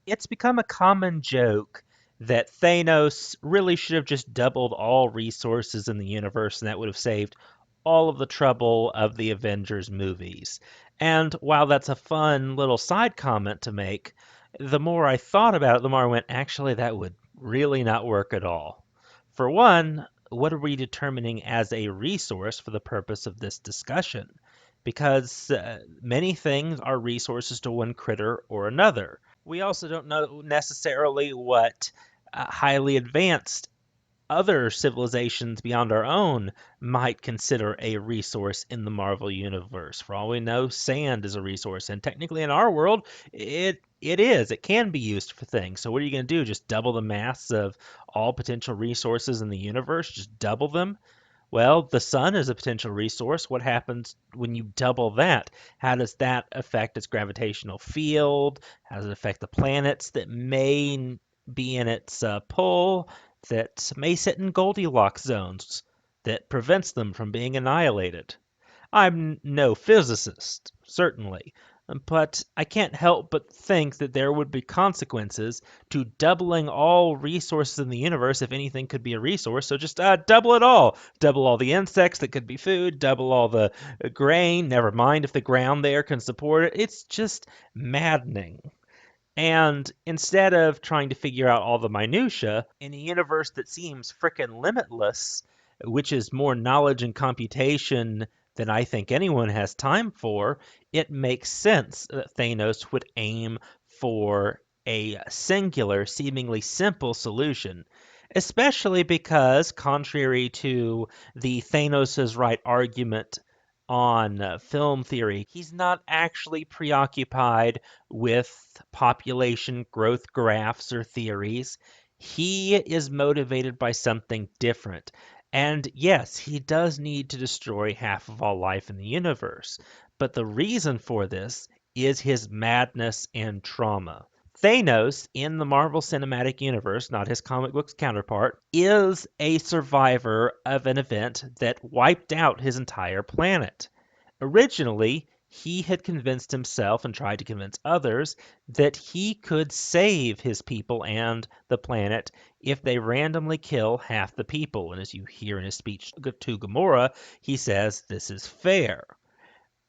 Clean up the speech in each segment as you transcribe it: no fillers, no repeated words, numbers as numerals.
It's become a common joke that Thanos really should have just doubled all resources in the universe, and that would have saved all of the trouble of the Avengers movies. And while that's a fun little side comment to make, the more I thought about it, the more I went, actually, that would really not work at all. For one, what are we determining as a resource for the purpose of this discussion? Because many things are resources to one critter or another. We also don't know necessarily what highly advanced other civilizations beyond our own might consider a resource in the Marvel universe. For all we know, sand is a resource, and technically in our world, it is. It can be used for things. So what are you going to do? Just double the mass of all potential resources in the universe? Just double them? Well, the sun is a potential resource. What happens when you double that? How does that affect its gravitational field? How does it affect the planets that may be in its pull, that may sit in Goldilocks zones, that prevents them from being annihilated? I'm no physicist, certainly, but I can't help but think that there would be consequences to doubling all resources in the universe if anything could be a resource. So just double it all. Double all the insects that could be food, double all the grain, never mind if the ground there can support it. It's just maddening. And instead of trying to figure out all the minutiae in a universe that seems frickin' limitless, which is more knowledge and computation than I think anyone has time for, it makes sense that Thanos would aim for a singular, seemingly simple solution. Especially because, contrary to the Thanos is right argument on film theory, he's not actually preoccupied with population growth graphs or theories. He is motivated by something different. And yes, he does need to destroy half of all life in the universe. But the reason for this is his madness and trauma. Thanos, in the Marvel Cinematic Universe, not his comic books counterpart, is a survivor of an event that wiped out his entire planet. Originally, he had convinced himself and tried to convince others that he could save his people and the planet if they randomly kill half the people. And as you hear in his speech to Gamora, he says this is fair.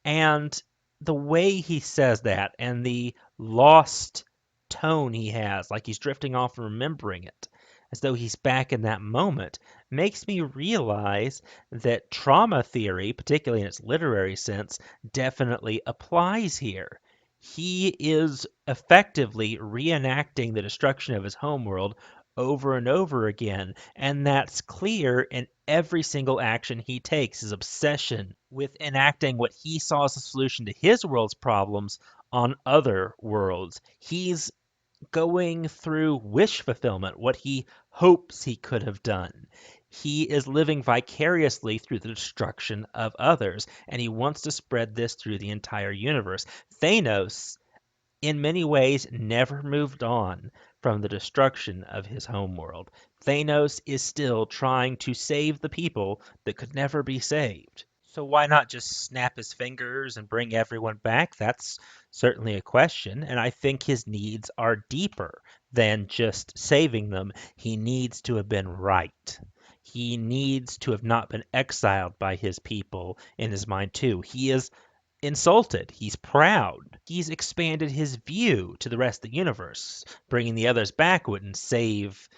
And the way he says that and the lost tone he has, like he's drifting off and remembering it, as though he's back in that moment, makes me realize that trauma theory, particularly in its literary sense, definitely applies here. He is effectively reenacting the destruction of his homeworld over and over again, and that's clear in every single action he takes. His obsession with enacting what he saw as a solution to his world's problems on other worlds. He's going through wish fulfillment, what he hopes he could have done. He is living vicariously through the destruction of others, and he wants to spread this through the entire universe. Thanos, in many ways, never moved on from the destruction of his homeworld. Thanos is still trying to save the people that could never be saved. So why not just snap his fingers and bring everyone back? That's certainly a question, and I think his needs are deeper than just saving them. He needs to have been right. He needs to have not been exiled by his people in his mind, too. He is insulted. He's proud. He's expanded his view to the rest of the universe. Bringing the others back wouldn't save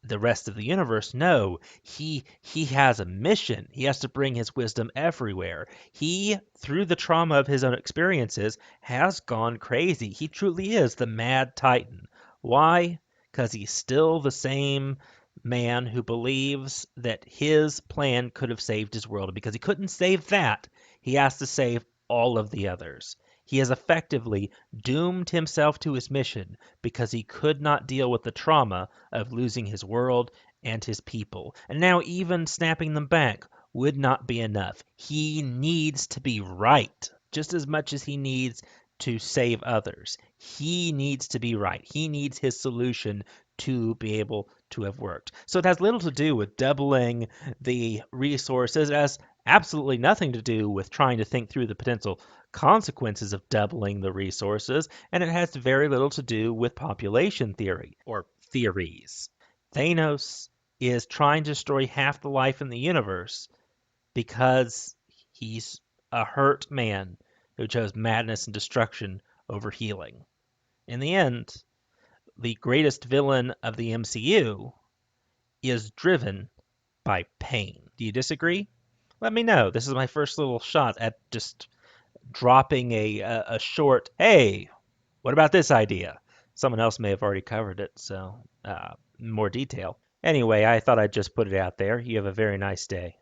the rest of the universe. No, he has a mission. He has to bring his wisdom everywhere. He, through the trauma of his own experiences, has gone crazy. He truly is the mad titan. Why? Because he's still the same man who believes that his plan could have saved his world. And because he couldn't save that, he has to save all of the others. He has effectively doomed himself to his mission because he could not deal with the trauma of losing his world and his people. And now, even snapping them back would not be enough. He needs to be right just as much as he needs to save others. He needs to be right. He needs his solution to be able to have worked. So it has little to do with doubling the resources as absolutely nothing to do with trying to think through the potential consequences of doubling the resources, and it has very little to do with population theory or theories. Thanos is trying to destroy half the life in the universe because he's a hurt man who chose madness and destruction over healing. In the end, the greatest villain of the MCU is driven by pain. Do you disagree? Let me know. This is my first little shot at just dropping a short, hey, what about this idea? Someone else may have already covered it, so more detail. Anyway, I thought I'd just put it out there. You have a very nice day.